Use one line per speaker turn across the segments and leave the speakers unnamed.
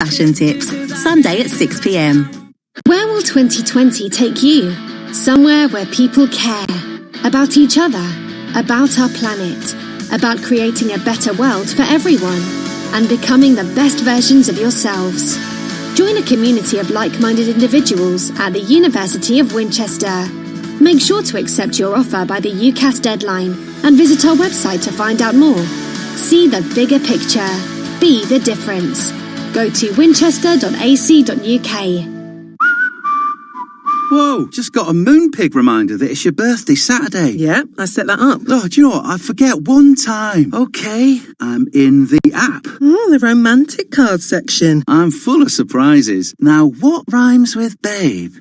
Fashion tips, Sunday at 6 p.m.
Where will 2020 take you? Somewhere where people care about each other, about our planet, about creating a better world for everyone, and becoming the best versions of yourselves. Join a community of like-minded individuals at the University of Winchester. Make sure to accept your offer by the UCAS deadline and visit our website to find out more. See the bigger picture. Be the difference. Go to winchester.ac.uk.
Whoa, just got a Moonpig reminder that it's your birthday Saturday.
Yeah, I set that up.
Oh, do you know what? I forget one time. Okay, I'm in the app.
Oh, the romantic card section.
I'm full of surprises. Now, what rhymes with babe?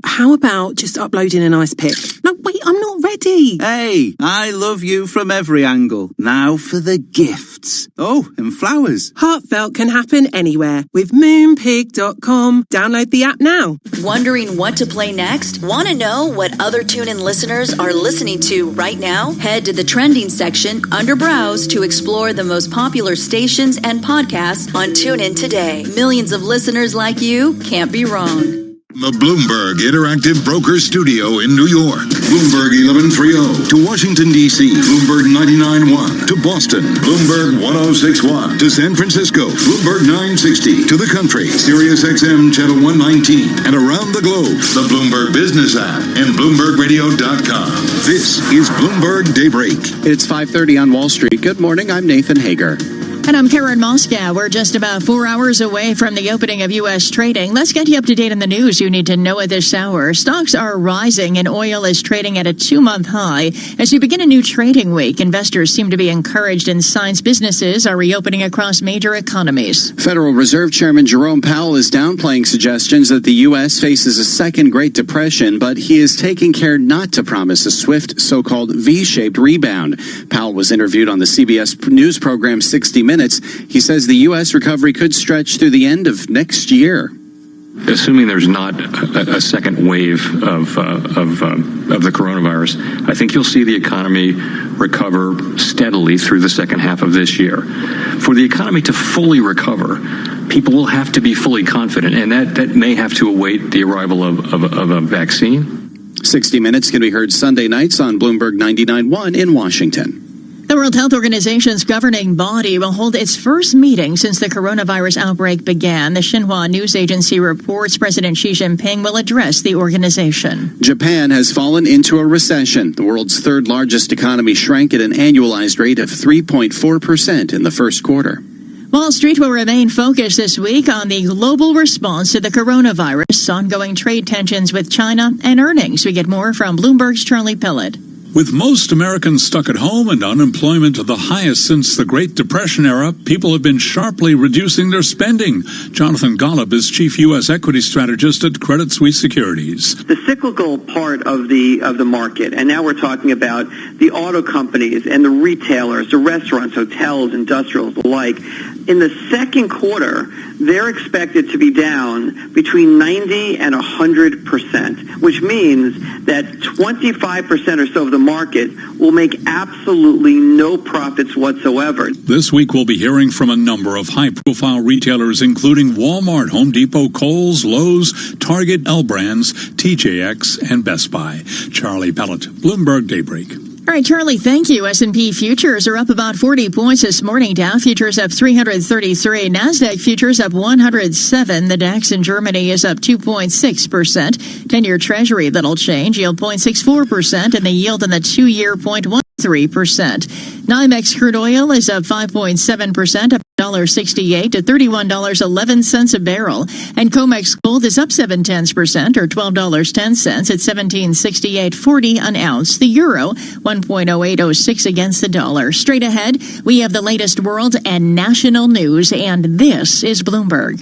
How about just uploading a nice pic? No, wait, I'm not ready.
Hey, I love you from every angle. Now for the gifts. Oh, and flowers.
Heartfelt can happen anywhere with moonpig.com. Download the app now.
Wondering what to play next? Want to know what other TuneIn listeners are listening to right now? Head to the trending section under Browse to explore the most popular stations and podcasts on TuneIn today. Millions of listeners like you can't be wrong.
The Bloomberg Interactive Broker Studio in New York. Bloomberg 1130 to Washington, D.C. Bloomberg 99.1 to Boston. Bloomberg 106.1 to San Francisco. Bloomberg 960 to the country. Sirius XM Channel 119 and around the globe. The Bloomberg Business app and BloombergRadio.com. This is Bloomberg Daybreak.
It's 5:30 on Wall Street. Good morning. I'm Nathan Hager.
And I'm Karen Moscow. We're just about 4 hours away from the opening of U.S. trading. Let's get you up to date on the news you need to know at this hour. Stocks are rising and oil is trading at a 2-month high. As we begin a new trading week, investors seem to be encouraged in signs businesses are reopening across major economies.
Federal Reserve Chairman Jerome Powell is downplaying suggestions that the U.S. faces a second Great Depression, but he is taking care not to promise a swift so-called V-shaped rebound. Powell was interviewed on the CBS News program 60 Minutes. He says the U.S. recovery could stretch through the end of next year.
Assuming there's not a second wave of the coronavirus, I think you'll see the economy recover steadily through the second half of this year. For the economy to fully recover, people will have to be fully confident, and that may have to await the arrival of a vaccine.
60 Minutes can be heard Sunday nights on Bloomberg 99.1 in Washington.
The World Health Organization's governing body will hold its first meeting since the coronavirus outbreak began. The Xinhua news agency reports President Xi Jinping will address the organization.
Japan has fallen into a recession. The world's third largest economy shrank at an annualized rate of 3.4% in the first quarter.
Wall Street will remain focused this week on the global response to the coronavirus, ongoing trade tensions with China, and earnings. We get more from Bloomberg's Charlie Pillett.
With most Americans stuck at home and unemployment the highest since the Great Depression era, people have been sharply reducing their spending. Jonathan Golub is chief U.S. equity strategist at Credit Suisse Securities.
The cyclical part of the market, and now we're talking about the auto companies and the retailers, the restaurants, hotels, industrials, the like. In the second quarter, they're expected to be down between 90 and 100%, which means that 25% or so of the market will make absolutely no profits whatsoever.
This week we'll be hearing from a number of high-profile retailers, including Walmart, Home Depot, Kohl's, Lowe's, Target, L Brands, TJX, and Best Buy. Charlie Pellett, Bloomberg Daybreak.
All right, Charlie, thank you. S&P futures are up about 40 points this morning. Dow futures up 333. NASDAQ futures up 107. The DAX in Germany is up 2.6%. 10-year Treasury, little change, yield 0.64%, and the yield in the 2-year 0.13%. NYMEX crude oil is up 5.7%, up $1.68 to $31.11 a barrel. And COMEX gold is up 0.7%, or $12.10 at $17.6840 an ounce. The euro, 1.0806 against the dollar. Straight ahead, we have the latest world and national news, and this is Bloomberg.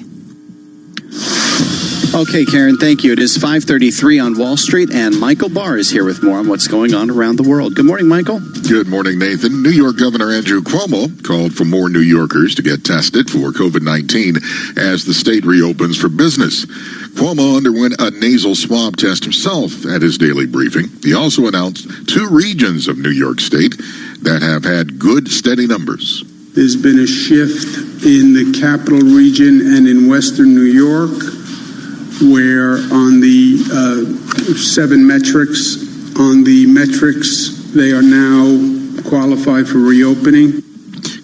Okay, Karen, thank you. It is 5:33 on Wall Street, and Michael Barr is here with more on what's going on around the world. Good morning, Michael.
Good morning, Nathan. New York Governor Andrew Cuomo called for more New Yorkers to get tested for COVID-19 as the state reopens for business. Cuomo underwent a nasal swab test himself at his daily briefing. He also announced 2 regions of New York State that have had good, steady numbers.
There's been a shift in the capital region and in western New York, where on the 7 metrics, they are now qualified for reopening.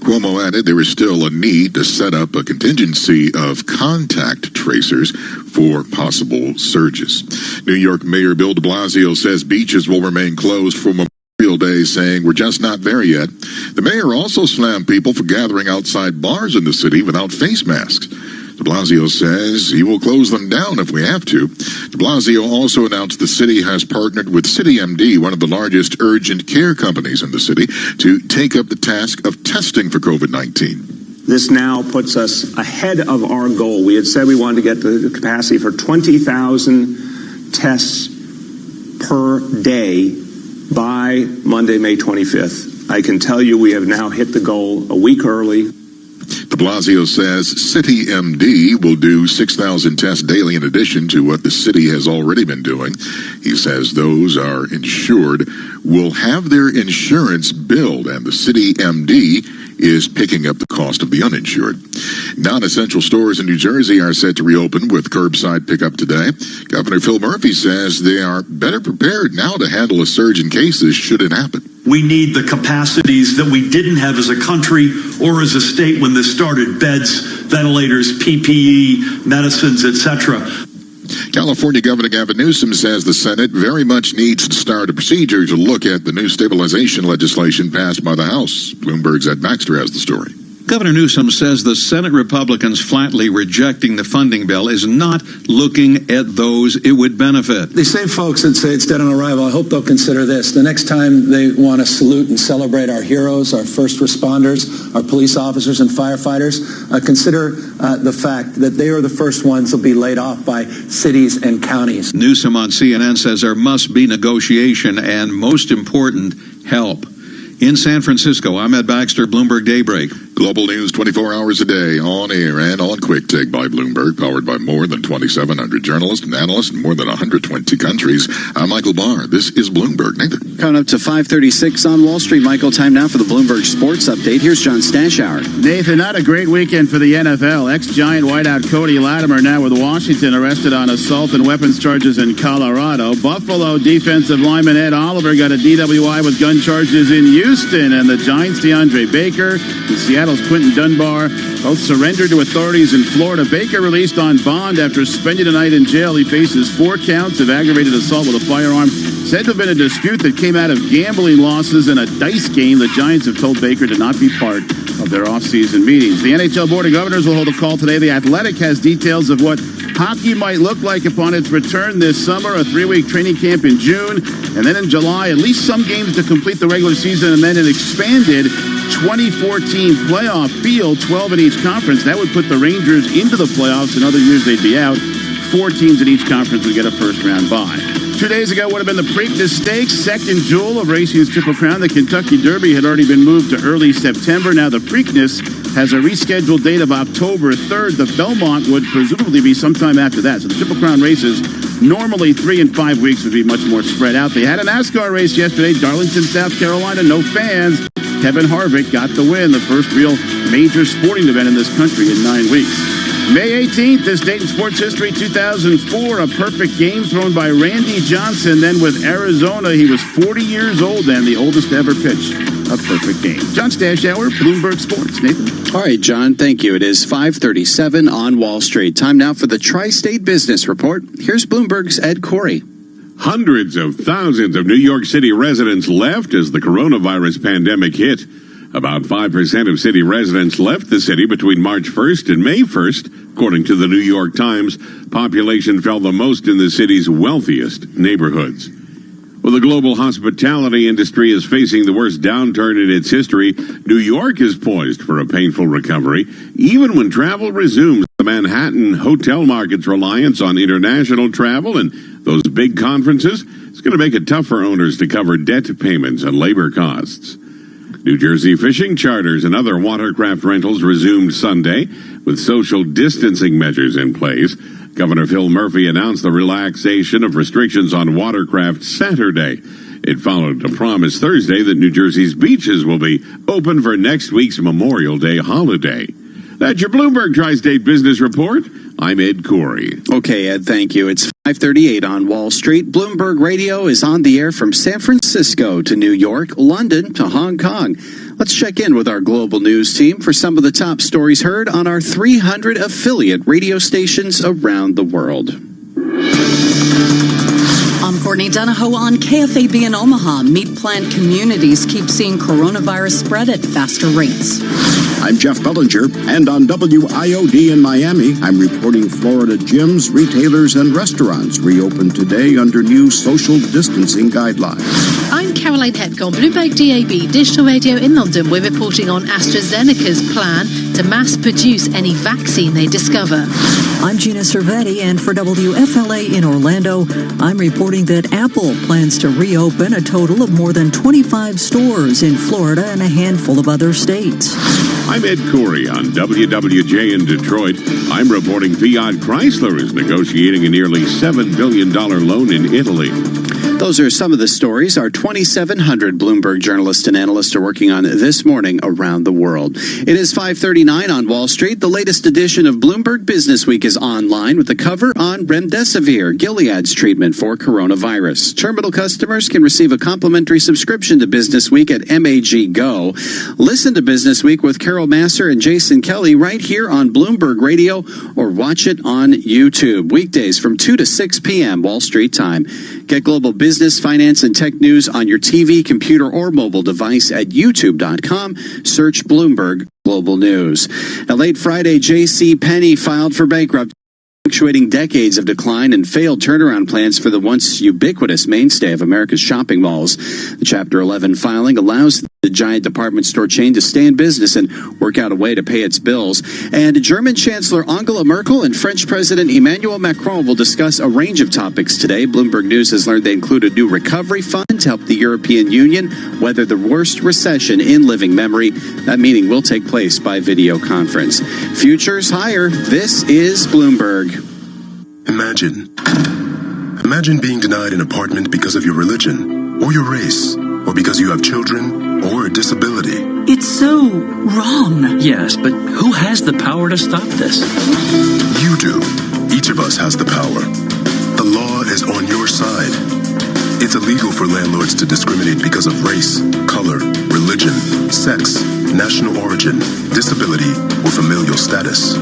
Cuomo added there is still a need to set up a contingency of contact tracers for possible surges. New York Mayor Bill de Blasio says beaches will remain closed for Memorial Day, saying we're just not there yet. The mayor also slammed people for gathering outside bars in the city without face masks. De Blasio says he will close them down if we have to. De Blasio also announced the city has partnered with CityMD, one of the largest urgent care companies in the city, to take up the task of testing for COVID-19.
This now puts us ahead of our goal. We had said we wanted to get the capacity for 20,000 tests per day by Monday, May 25th. I can tell you we have now hit the goal a week early.
De Blasio says CityMD will do 6,000 tests daily in addition to what the city has already been doing. He says those are insured will have their insurance billed, and the CityMD is picking up the cost of the uninsured. Non-essential stores in New Jersey are set to reopen with curbside pickup today. Governor Phil Murphy says they are better prepared now to handle a surge in cases should it happen.
We need the capacities that we didn't have as a country or as a state when this started: beds, ventilators, PPE, medicines, etc.
California Governor Gavin Newsom says the Senate very much needs to start a procedure to look at the new stabilization legislation passed by the House. Bloomberg's Ed Baxter has the story.
Governor Newsom says the Senate Republicans flatly rejecting the funding bill is not looking at those it would benefit.
These same folks that say it's dead on arrival, I hope they'll consider this. The next time they want to salute and celebrate our heroes, our first responders, our police officers and firefighters, consider the fact that they are the first ones that will be laid off by cities and counties.
Newsom on CNN says there must be negotiation and, most important, help. In San Francisco, I'm Ed Baxter, Bloomberg Daybreak.
Global news 24 hours a day, on air and on Quick Take by Bloomberg, powered by more than 2,700 journalists and analysts in more than 120 countries. I'm Michael Barr. This is Bloomberg. Nathan.
Coming up to 5:36 on Wall Street. Michael, time now for the Bloomberg Sports Update. Here's John Stashauer.
Nathan, not a great weekend for the NFL. Ex-Giant wideout Cody Latimer now with Washington, arrested on assault and weapons charges in Colorado. Buffalo defensive lineman Ed Oliver got a DWI with gun charges in Houston. And the Giants' DeAndre Baker and Seattle's Quentin Dunbar both surrendered to authorities in Florida. Baker released on bond after spending a night in jail. He faces 4 counts of aggravated assault with a firearm. Said to have been a dispute that came out of gambling losses in a dice game. The Giants have told Baker to not be part of their off-season meetings. The NHL Board of Governors will hold a call today. The Athletic has details of what hockey might look like upon its return this summer, a 3-week training camp in June, and then in July, at least some games to complete the regular season, and then an expanded 2014 playoff field, 12 in each conference. That would put the Rangers into the playoffs. In other years, they'd be out. 4 teams in each conference would get a first-round bye. 2 days ago would have been the Preakness Stakes, second jewel of racing's Triple Crown. The Kentucky Derby had already been moved to early September. Now the Preakness has a rescheduled date of October 3rd. The Belmont would presumably be sometime after that. So the Triple Crown races, normally 3 and 5 weeks, would be much more spread out. They had a NASCAR race yesterday, Darlington, South Carolina, no fans. Kevin Harvick got the win, the first real major sporting event in this country in 9 weeks. May 18th, this date in sports history, 2004, a perfect game thrown by Randy Johnson. Then with Arizona, he was 40 years old then, the oldest to ever pitch a perfect game. John Stashauer, Bloomberg Sports. Nathan.
All right, John, thank you. It is 5:37 on Wall Street. Time now for the Tri-State Business Report. Here's Bloomberg's Ed Corey.
Hundreds of thousands of New York City residents left as the coronavirus pandemic hit. About 5% of city residents left the city between March 1st and May 1st. According to the New York Times, population fell the most in the city's wealthiest neighborhoods. Well, the global hospitality industry is facing the worst downturn in its history. New York is poised for a painful recovery. Even when travel resumes, the Manhattan hotel market's reliance on international travel and those big conferences is going to make it tough for owners to cover debt payments and labor costs. New Jersey fishing charters and other watercraft rentals resumed Sunday with social distancing measures in place. Governor Phil Murphy announced the relaxation of restrictions on watercraft Saturday. It followed a promise Thursday that New Jersey's beaches will be open for next week's Memorial Day holiday. That's your Bloomberg Tri-State Business Report. I'm Ed Corey.
Okay, Ed, thank you. It's 5:38 on Wall Street. Bloomberg Radio is on the air from San Francisco to New York, London to Hong Kong. Let's check in with our global news team for some of the top stories heard on our 300 affiliate radio stations around the world.
I'm Courtney Donahoe on KFAB in Omaha. Meat plant communities keep seeing coronavirus spread at faster rates.
I'm Jeff Bellinger, and on WIOD in Miami, I'm reporting Florida gyms, retailers, and restaurants reopened today under new social distancing guidelines.
I'm Caroline Hetcom, Bloomberg DAB Digital Radio in London. We're reporting on AstraZeneca's plan to mass produce any vaccine they discover.
I'm Gina Cervetti, and for WFLA in Orlando, I'm reporting that Apple plans to reopen a total of more than 25 stores in Florida and a handful of other states.
I'm Ed Corey on WWJ in Detroit. I'm reporting Fiat Chrysler is negotiating a nearly $7 billion loan in Italy.
Those are some of the stories our 2,700 Bloomberg journalists and analysts are working on this morning around the world. It is 5:39 on Wall Street. The latest edition of Bloomberg Business Week is online with the cover on Remdesivir, Gilead's treatment for coronavirus. Terminal customers can receive a complimentary subscription to Business Week at MAG Go. Listen to Business Week with Carol Masser and Jason Kelly right here on Bloomberg Radio or watch it on YouTube. Weekdays from 2 to 6 p.m. Wall Street time. Get global business, finance, and tech news on your TV, computer, or mobile device at youtube.com. Search Bloomberg Global News. Now, late Friday, J.C. Penney filed for bankruptcy, punctuating decades of decline and failed turnaround plans for the once ubiquitous mainstay of America's shopping malls. The Chapter 11 filing allows the giant department store chain to stay in business and work out a way to pay its bills. And German Chancellor Angela Merkel and French President Emmanuel Macron will discuss a range of topics today. Bloomberg News has learned they include a new recovery fund to help the European Union weather the worst recession in living memory. That meeting will take place by video conference. Futures higher. This is Bloomberg.
Imagine being denied an apartment because of your religion or your race, or because you have children or a disability.
It's so wrong. Yes, but who has the power to stop this?
You do. Each of us has the power. The law is on your side. It's illegal for landlords to discriminate because of race, color, religion, sex, national origin, disability, or familial status.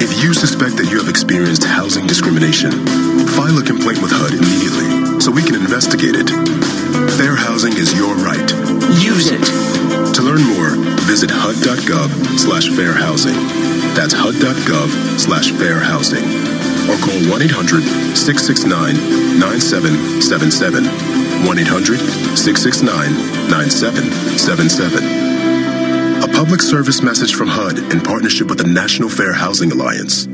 If you suspect that you have experienced housing discrimination, file a complaint with HUD immediately so we can investigate it. Fair housing is your right.
Use it.
To learn more, visit HUD.gov/fairhousing. That's HUD.gov/fairhousing. Or call 1-800-669-9777. 1-800-669-9777. A public service message from HUD in partnership with the National Fair Housing Alliance.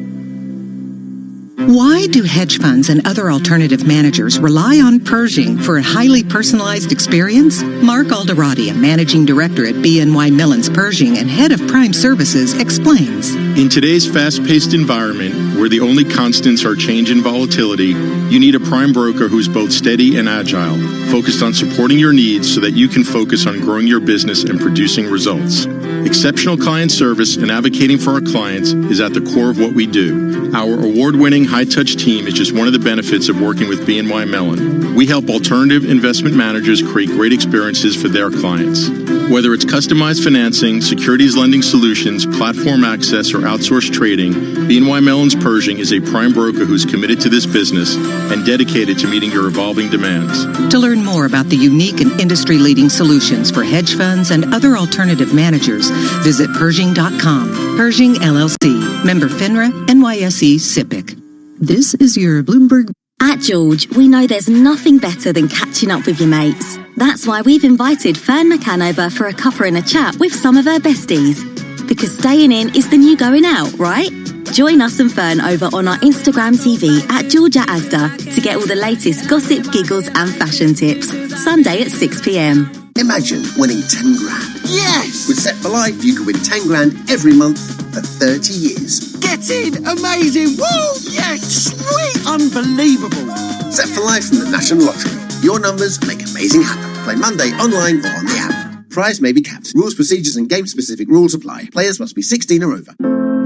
Why do hedge funds and other alternative managers rely on Pershing for a highly personalized experience? Mark Alderati, a managing director at BNY Mellon's Pershing and head of Prime Services, explains.
In today's fast-paced environment, where the only constants are change and volatility, you need a prime broker who's both steady and agile, focused on supporting your needs so that you can focus on growing your business and producing results. Exceptional client service and advocating for our clients is at the core of what we do. Our award-winning high-touch team is just one of the benefits of working with BNY Mellon. We help alternative investment managers create great experiences for their clients. Whether it's customized financing, securities lending solutions, platform access, or outsourced trading, BNY Mellon's Pershing is a prime broker who's committed to this business and dedicated to meeting your evolving demands.
To learn more about the unique and industry-leading solutions for hedge funds and other alternative managers, visit Pershing.com. Pershing LLC. Member FINRA, NYSE, SIPC.
This is your Bloomberg.
At George, we know there's nothing better than catching up with your mates. That's why we've invited Fern McCann over for a cuppa and a chat with some of her besties. Because staying in is the new going out, right? Join us and Fern over on our Instagram TV at Georgia Asda to get all the latest gossip, giggles and fashion tips. Sunday at 6 p.m.
Imagine winning 10 grand. Yes! With Set for Life, you can win 10 grand every month for 30 years.
Get in! Amazing! Woo! Yes! Sweet! Unbelievable!
Set for Life from the National Lottery. Your numbers make amazing happen. Play Monday online or on the app. Prize may be capped. Rules, procedures, and game-specific rules apply. Players must be 16 or over.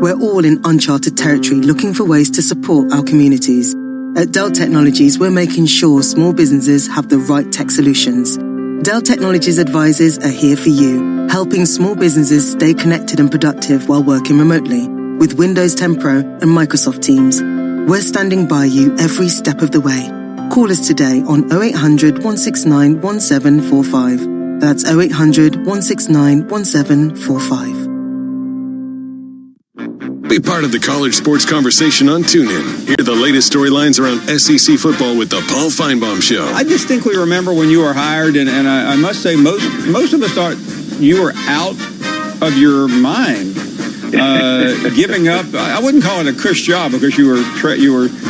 We're all in uncharted territory looking for ways to support our communities. At Dell Technologies, we're making sure small businesses have the right tech solutions. Dell Technologies advisors are here for you, helping small businesses stay connected and productive while working remotely with Windows 10 Pro and Microsoft Teams. We're standing by you every step of the way. Call us today on 0800 169 1745. That's 0800 169 1745.
Be part of the college sports conversation on TuneIn. Hear the latest storylines around SEC football with the Paul Feinbaum Show.
I distinctly remember when you were hired, and I must say most of us thought you were out of your mind, giving up. I wouldn't call it a cush job because you were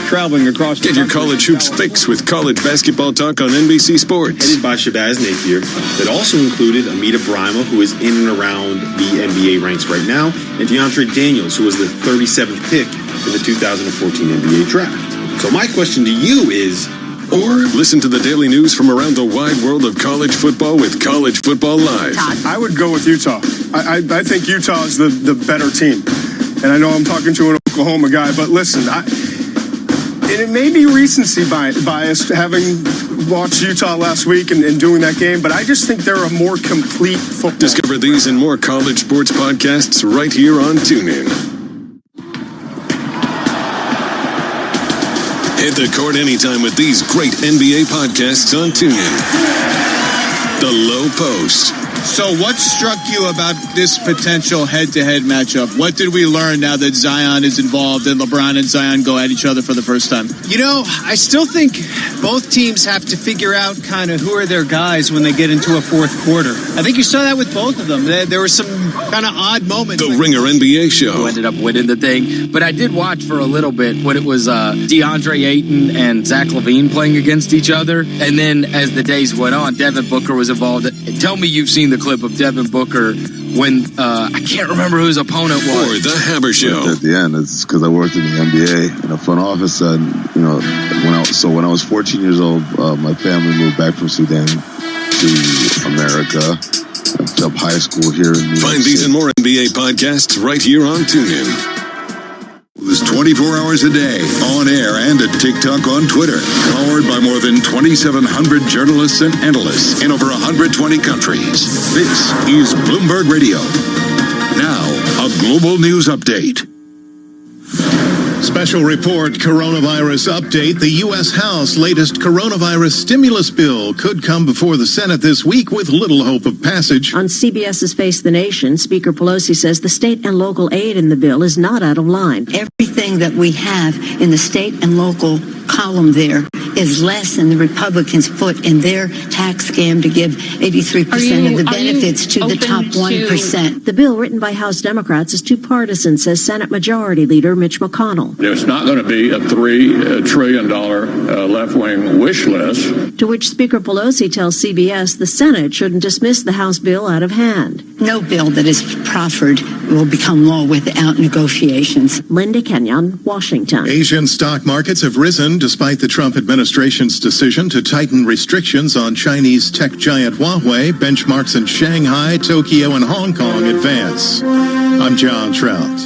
traveling across the
country. Get your college hoops fix with college basketball talk on NBC Sports.
Headed by Shabazz Napier. That also included Amita Brima, who is in and around the NBA ranks right now, and DeAndre Daniels, who was the 37th pick in the 2014 NBA draft. So my question to you is...
Or listen to the daily news from around the wide world of college football with College Football Live.
I would go with Utah. I think Utah is the better team. And I know I'm talking to an Oklahoma guy, but listen, and it may be recency bias having watched Utah last week and doing that game, but I just think they're a more complete football.
Discover these and more college sports podcasts right here on TuneIn. Hit the court anytime with these great NBA podcasts on TuneIn. The Low Post.
So what struck you about this potential head-to-head matchup? What did we learn now that Zion is involved and LeBron and Zion go at each other for the first time?
You know, I still think both teams have to figure out kind of who are their guys when they get into a fourth quarter. I think you saw that with both of them. There were some kind of odd moments.
The Ringer NBA Show.
Who ended up winning the thing. But I did watch for a little bit when it was DeAndre Ayton and Zach LaVine playing against each other. And then as the days went on, Devin Booker was involved. Tell me you've seen the clip of Devin Booker when I can't remember who his opponent was.
Or the Haber Show.
At the end, it's because I worked in the NBA in a front office, and when I was 14 years old, my family moved back from Sudan to America. I went up high school here in New York
Find these and more NBA podcasts right here on TuneIn.
News 24 hours a day, on air and at TikTok on Twitter. Powered by more than 2,700 journalists and analysts in over 120 countries. This is Bloomberg Radio. Now, a global news update.
Special report coronavirus update. The U.S. House latest coronavirus stimulus bill could come before the Senate this week with little hope of passage.
On CBS's Face the Nation, Speaker Pelosi says the state and local aid in the bill is not out of line.
Everything that we have in the state and local column there is less than the Republicans put in their tax scam to give 83% of the benefits to the top 1%.
The bill, written by House Democrats, is too partisan, says Senate Majority Leader Mitch McConnell.
There's not going to be a $3 trillion left-wing wish list.
To which Speaker Pelosi tells CBS the Senate shouldn't dismiss the House bill out of hand.
No bill that is proffered will become law without negotiations.
Linda Kenyon, Washington.
Asian stock markets have risen despite the Trump administration's decision to tighten restrictions on Chinese tech giant Huawei. Benchmarks in Shanghai, Tokyo, and Hong Kong advance. I'm John Trout.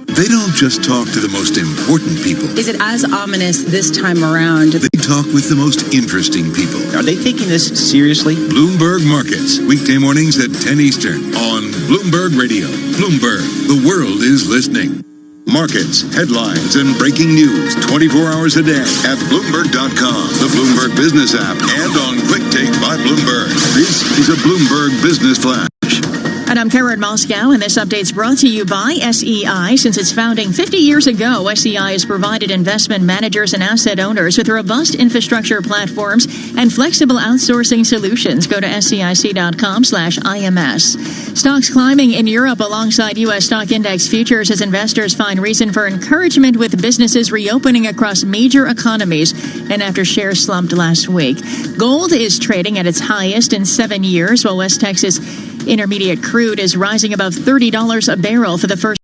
They don't just talk to the most important people.
Is it as ominous this time around?
They talk with the most interesting people.
Are they taking this seriously?
Bloomberg Markets, weekday mornings at 10 Eastern on Bloomberg Radio. Bloomberg, the world is listening. Markets, headlines, and breaking news 24 hours a day at Bloomberg.com, the Bloomberg Business app, and on Quick Take by Bloomberg. This is a Bloomberg Business Flash.
And I'm Karen Moscow, and this update's brought to you by SEI. Since its founding 50 years ago, SEI has provided investment managers and asset owners with robust infrastructure platforms and flexible outsourcing solutions. Go to SEIC.com/IMS. Stocks climbing in Europe alongside U.S. stock index futures as investors find reason for encouragement with businesses reopening across major economies and after shares slumped last week. Gold is trading at its highest in 7 years, while West Texas Intermediate crude is rising above $30 a barrel for the first